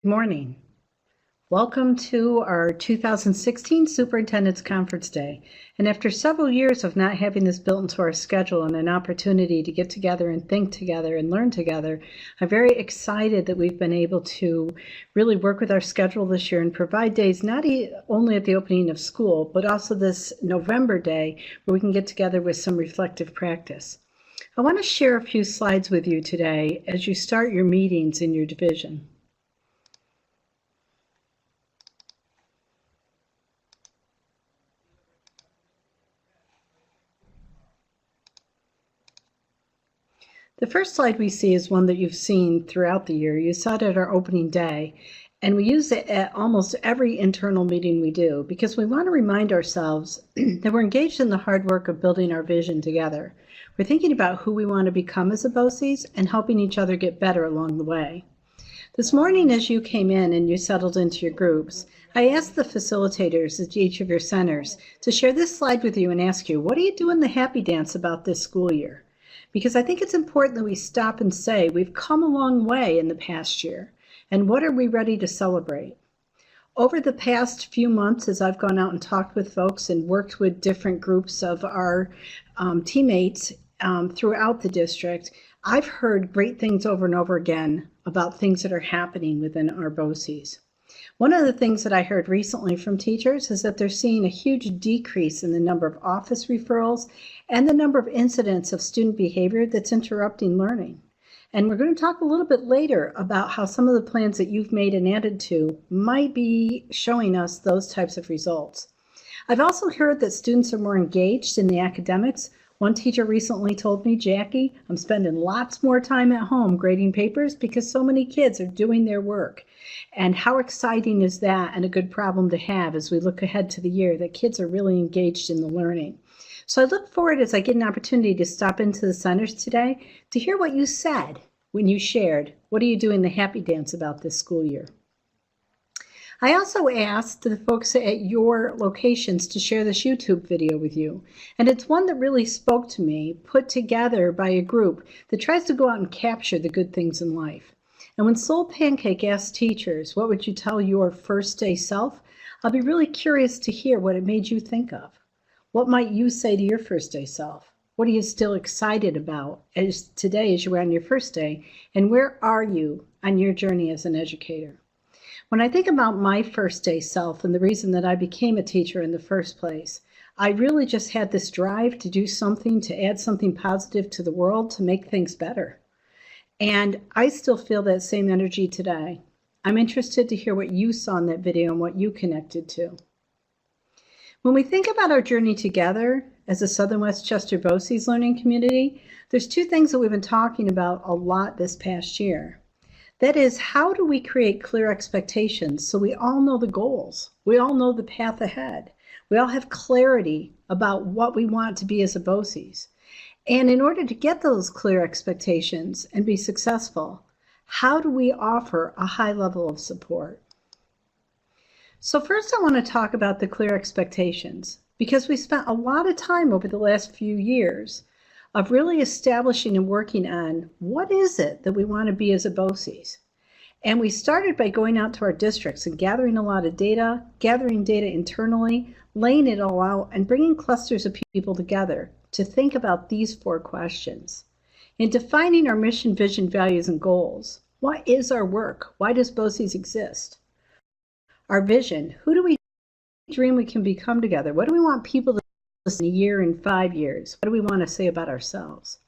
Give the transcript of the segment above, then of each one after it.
Good morning. Welcome to our 2016 Superintendent's Conference Day. And after several years of not having this built into our schedule and an opportunity to get together and think together and learn together, I'm very excited that we've been able to really work with our schedule this year and provide days not only at the opening of school, but also this November day where we can get together with some reflective practice. I want to share a few slides with you today as you start your meetings in your division. The first slide we see is one that you've seen throughout the year. You saw it at our opening day, and we use it at almost every internal meeting we do because we want to remind ourselves that we're engaged in the hard work of building our vision together. We're thinking about who we want to become as a BOCES and helping each other get better along the way. This morning, as you came in and you settled into your groups, I asked the facilitators at each of your centers to share this slide with you and ask you, what are you doing the happy dance about this school year? Because I think it's important that we stop and say, we've come a long way in the past year, and what are we ready to celebrate? Over the past few months, as I've gone out and talked with folks and worked with different groups of our teammates throughout the district, I've heard great things over and over again about things that are happening within our BOCES. One of the things that I heard recently from teachers is that they're seeing a huge decrease in the number of office referrals and the number of incidents of student behavior that's interrupting learning. And we're going to talk a little bit later about how some of the plans that you've made and added to might be showing us those types of results. I've also heard that students are more engaged in the academics. One teacher recently told me, Jackie, I'm spending lots more time at home grading papers because so many kids are doing their work. And how exciting is that, and a good problem to have as we look ahead to the year, that kids are really engaged in the learning. So I look forward, as I get an opportunity to stop into the centers today, to hear what you said when you shared, what are you doing the happy dance about this school year? I also asked the folks at your locations to share this YouTube video with you. And it's one that really spoke to me, put together by a group that tries to go out and capture the good things in life. And when Soul Pancake asked teachers, what would you tell your first day self? I'll be really curious to hear what it made you think of. What might you say to your first day self? What are you still excited about today as you were on your first day? And where are you on your journey as an educator? When I think about my first day self and the reason that I became a teacher in the first place, I really just had this drive to do something, to add something positive to the world, to make things better. And I still feel that same energy today. I'm interested to hear what you saw in that video and what you connected to. When we think about our journey together as a Southern Westchester BOCES learning community, there's two things that we've been talking about a lot this past year. That is, how do we create clear expectations so we all know the goals? We all know the path ahead. We all have clarity about what we want to be as a BOCES. And in order to get those clear expectations and be successful, how do we offer a high level of support? So first I want to talk about the clear expectations, because we spent a lot of time over the last few years of really establishing and working on what is it that we want to be as a BOCES. And we started by going out to our districts and gathering a lot of data, gathering data internally, laying it all out, and bringing clusters of people together to think about these four questions. In defining our mission, vision, values, and goals, what is our work? Why does BOCES exist? Our vision, who do we dream we can become together? What do we want people to listen in a year and 5 years? What do we want to say about ourselves?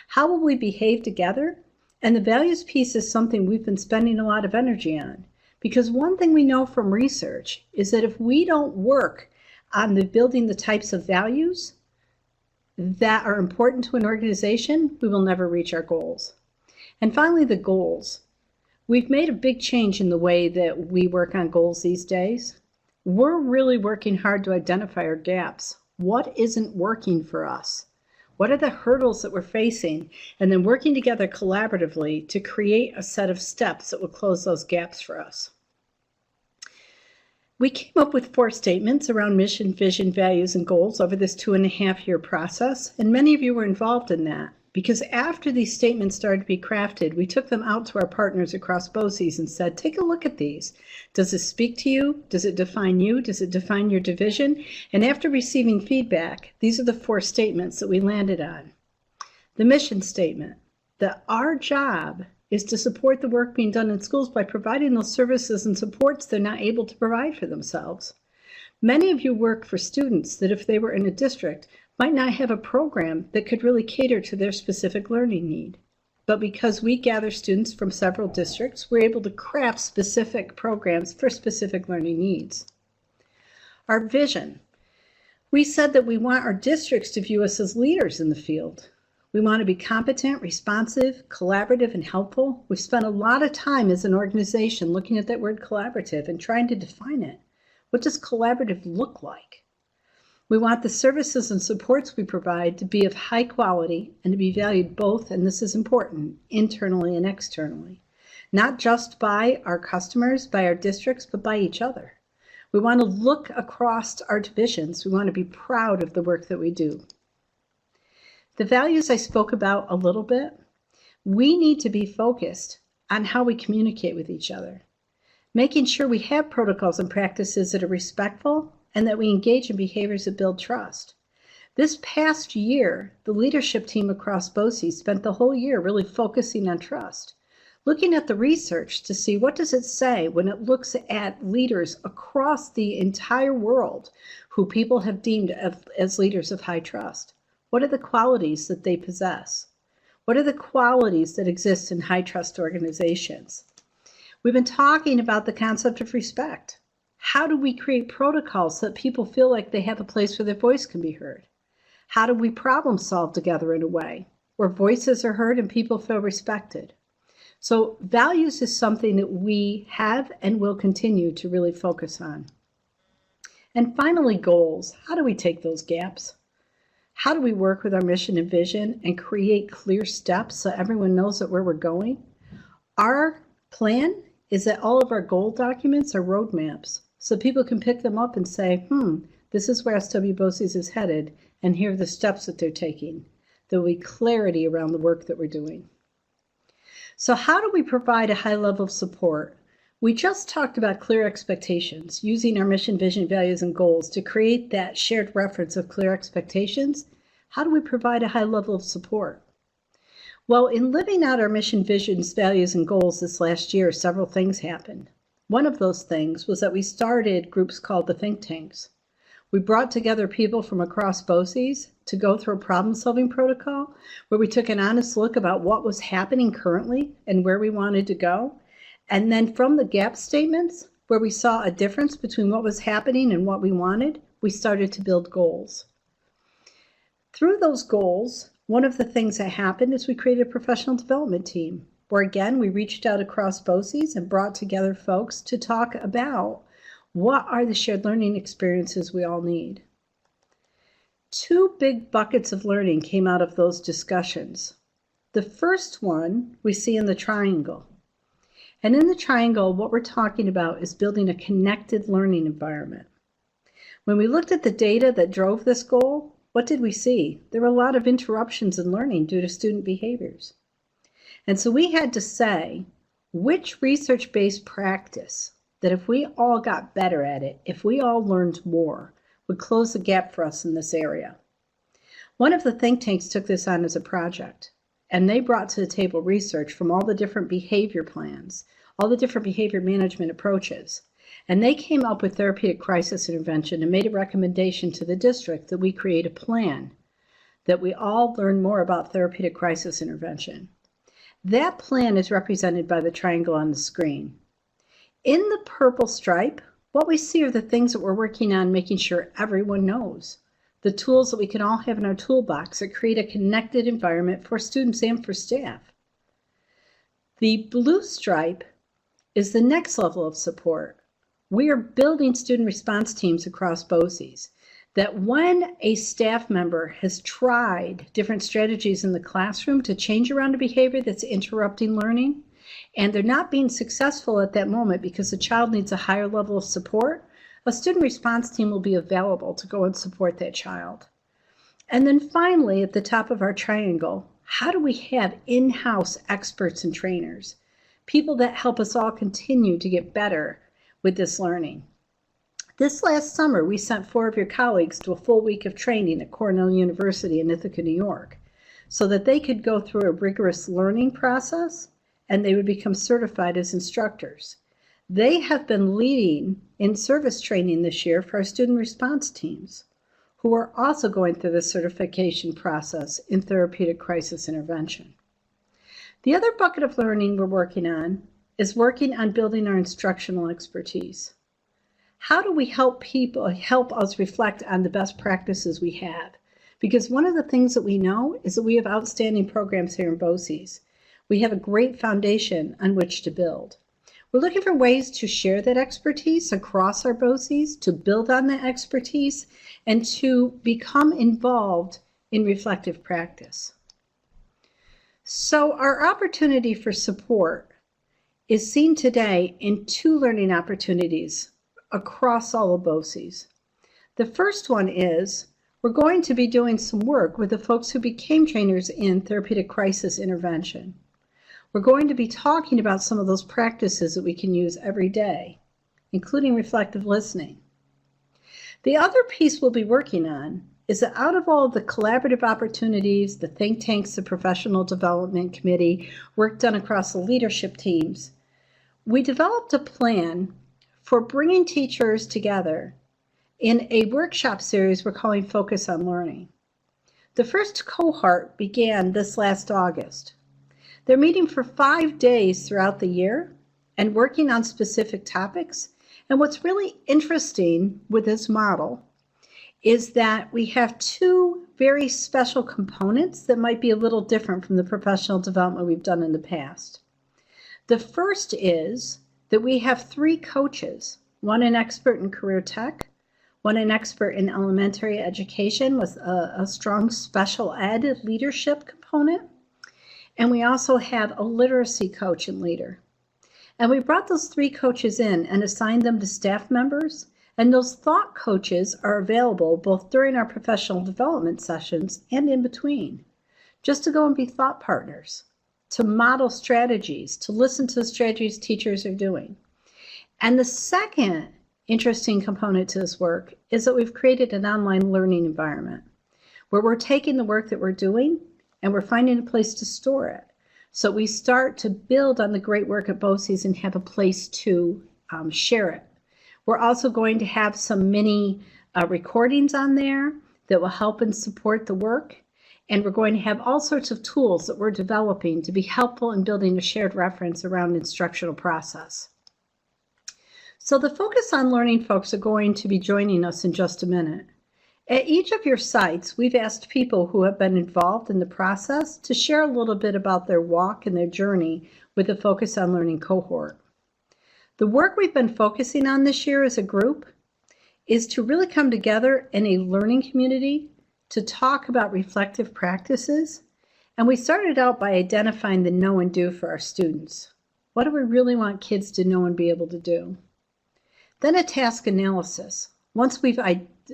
How will we behave together? And the values piece is something we've been spending a lot of energy on, because one thing we know from research is that if we don't work on building the types of values that are important to an organization, we will never reach our goals. And finally, the goals. We've made a big change in the way that we work on goals these days. We're really working hard to identify our gaps. What isn't working for us? What are the hurdles that we're facing? And then working together collaboratively to create a set of steps that will close those gaps for us. We came up with 4 statements around mission, vision, values, and goals over this 2.5-year process, and many of you were involved in that. Because after these statements started to be crafted, we took them out to our partners across BOCES and said, take a look at these. Does this speak to you? Does it define you? Does it define your division? And after receiving feedback, these are the 4 statements that we landed on. The mission statement, that our job is to support the work being done in schools by providing those services and supports they're not able to provide for themselves. Many of you work for students that if they were in a district might not have a program that could really cater to their specific learning need. But because we gather students from several districts, we're able to craft specific programs for specific learning needs. Our vision. We said that we want our districts to view us as leaders in the field. We want to be competent, responsive, collaborative, and helpful. We've spent a lot of time as an organization looking at that word collaborative and trying to define it. What does collaborative look like? We want the services and supports we provide to be of high quality and to be valued both, and this is important, internally and externally. Not just by our customers, by our districts, but by each other. We want to look across our divisions. We want to be proud of the work that we do. The values I spoke about a little bit, we need to be focused on how we communicate with each other, making sure we have protocols and practices that are respectful and that we engage in behaviors that build trust. This past year, the leadership team across BOCES spent the whole year really focusing on trust, looking at the research to see what does it say when it looks at leaders across the entire world who people have deemed as leaders of high trust. What are the qualities that they possess? What are the qualities that exist in high trust organizations? We've been talking about the concept of respect. How do we create protocols so that people feel like they have a place where their voice can be heard? How do we problem solve together in a way where voices are heard and people feel respected? So values is something that we have and will continue to really focus on. And finally, goals. How do we take those gaps? How do we work with our mission and vision and create clear steps so everyone knows that where we're going? Our plan is that all of our goal documents are roadmaps, so people can pick them up and say, this is where SWB BOCES is headed, and here are the steps that they're taking. There will be clarity around the work that we're doing. So how do we provide a high level of support? We just talked about clear expectations, using our mission, vision, values, and goals to create that shared reference of clear expectations. How do we provide a high level of support? Well, in living out our mission, visions, values, and goals this last year, several things happened. One of those things was that we started groups called the think tanks. We brought together people from across BOCES to go through a problem-solving protocol where we took an honest look about what was happening currently and where we wanted to go. And then from the gap statements, where we saw a difference between what was happening and what we wanted, we started to build goals. Through those goals, one of the things that happened is we created a professional development team, where again, we reached out across BOCES and brought together folks to talk about what are the shared learning experiences we all need. 2 big buckets of learning came out of those discussions. The first one we see in the triangle. And in the triangle, what we're talking about is building a connected learning environment. When we looked at the data that drove this goal, what did we see? There were a lot of interruptions in learning due to student behaviors. And so we had to say, which research-based practice that if we all got better at it, if we all learned more, would close the gap for us in this area. One of the think tanks took this on as a project, and they brought to the table research from all the different behavior plans, all the different behavior management approaches. And they came up with therapeutic crisis intervention and made a recommendation to the district that we create a plan, that we all learn more about therapeutic crisis intervention. That plan is represented by the triangle on the screen. In the purple stripe, what we see are the things that we're working on, making sure everyone knows. The tools that we can all have in our toolbox that create a connected environment for students and for staff. The blue stripe is the next level of support. We are building student response teams across BOCES that when a staff member has tried different strategies in the classroom to change around a behavior that's interrupting learning, and they're not being successful at that moment because the child needs a higher level of support, a student response team will be available to go and support that child. And then finally, at the top of our triangle, how do we have in-house experts and trainers, people that help us all continue to get better with this learning? This last summer, we sent 4 of your colleagues to a full week of training at Cornell University in Ithaca, New York, so that they could go through a rigorous learning process and they would become certified as instructors. They have been leading in-service training this year for our student response teams, who are also going through the certification process in therapeutic crisis intervention. The other bucket of learning we're working on is working on building our instructional expertise. How do we help us reflect on the best practices we have? Because one of the things that we know is that we have outstanding programs here in BOCES. We have a great foundation on which to build. We're looking for ways to share that expertise across our BOCES, to build on that expertise, and to become involved in reflective practice. So our opportunity for support is seen today in 2 learning opportunities across all of BOCES. The first one is we're going to be doing some work with the folks who became trainers in therapeutic crisis intervention. We're going to be talking about some of those practices that we can use every day, including reflective listening. The other piece we'll be working on is that out of all of the collaborative opportunities, the think tanks, the professional development committee, work done across the leadership teams, we developed a plan for bringing teachers together in a workshop series we're calling Focus on Learning. The first cohort began this last August. They're meeting for 5 days throughout the year and working on specific topics. And what's really interesting with this model is that we have 2 very special components that might be a little different from the professional development we've done in the past. The first is that we have 3 coaches, one an expert in career tech, one an expert in elementary education with a strong special ed leadership component, and we also have a literacy coach and leader. And we brought those 3 coaches in and assigned them to staff members, and those thought coaches are available both during our professional development sessions and in between, just to go and be thought partners, to model strategies, to listen to the strategies teachers are doing. And the second interesting component to this work is that we've created an online learning environment where we're taking the work that we're doing and we're finding a place to store it. So we start to build on the great work at BOCES and have a place to share it. We're also going to have some mini recordings on there that will help and support the work. And we're going to have all sorts of tools that we're developing to be helpful in building a shared reference around instructional process. So the Focus on Learning folks are going to be joining us in just a minute. At each of your sites, we've asked people who have been involved in the process to share a little bit about their walk and their journey with the Focus on Learning cohort. The work we've been focusing on this year as a group is to really come together in a learning community to talk about reflective practices. And we started out by identifying the know and do for our students. What do we really want kids to know and be able to do? Then a task analysis. Once we've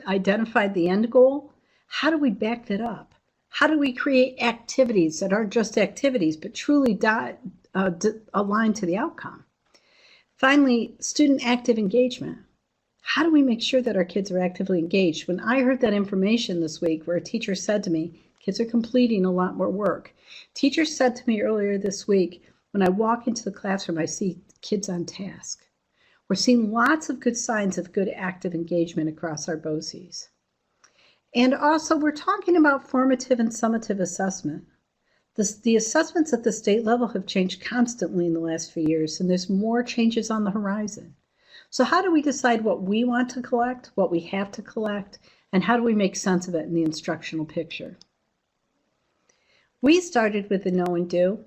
identified the end goal, how do we back that up? How do we create activities that aren't just activities, but truly aligned to the outcome? Finally, student active engagement. How do we make sure that our kids are actively engaged? When I heard that information this week where a teacher said to me, kids are completing a lot more work. Teachers said to me earlier this week, when I walk into the classroom, I see kids on task. We're seeing lots of good signs of good active engagement across our BOCES. And also, we're talking about formative and summative assessment. The assessments at the state level have changed constantly in the last few years, and there's more changes on the horizon. So how do we decide what we want to collect, what we have to collect, and how do we make sense of it in the instructional picture? We started with the know and do.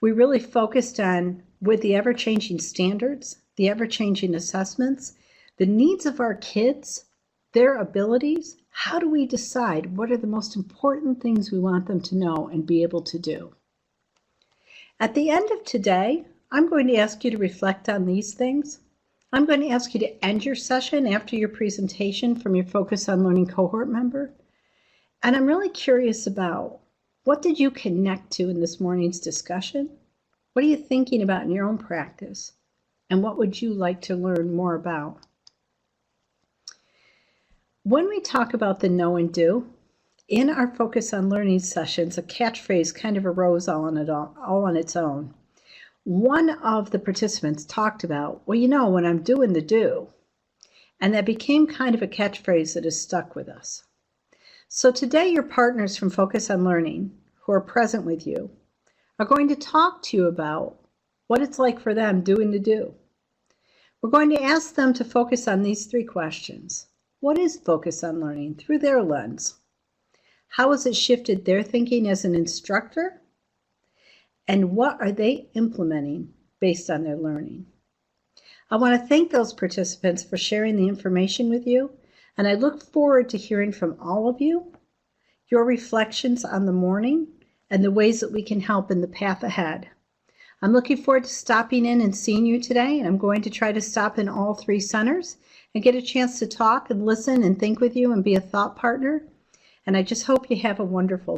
We really focused on, with the ever-changing standards, the ever-changing assessments, the needs of our kids, their abilities, how do we decide what are the most important things we want them to know and be able to do? At the end of today, I'm going to ask you to reflect on these things. I'm going to ask you to end your session after your presentation from your Focus on Learning cohort member. And I'm really curious about What did you connect to in this morning's discussion? What are you thinking about in your own practice? And what would you like to learn more about? When we talk about the know and do, in our Focus on Learning sessions, a catchphrase kind of arose all on its own. One of the participants talked about, well, when I'm doing the do, and that became kind of a catchphrase that has stuck with us. So today, your partners from Focus on Learning, who are present with you, are going to talk to you about what it's like for them doing the do. We're going to ask them to focus on these 3 questions. What is Focus on Learning through their lens? How has it shifted their thinking as an instructor? And what are they implementing based on their learning? I want to thank those participants for sharing the information with you, and I look forward to hearing from all of you, your reflections on the morning, and the ways that we can help in the path ahead. I'm looking forward to stopping in and seeing you today, and I'm going to try to stop in all 3 centers and get a chance to talk and listen and think with you and be a thought partner. And I just hope you have a wonderful day.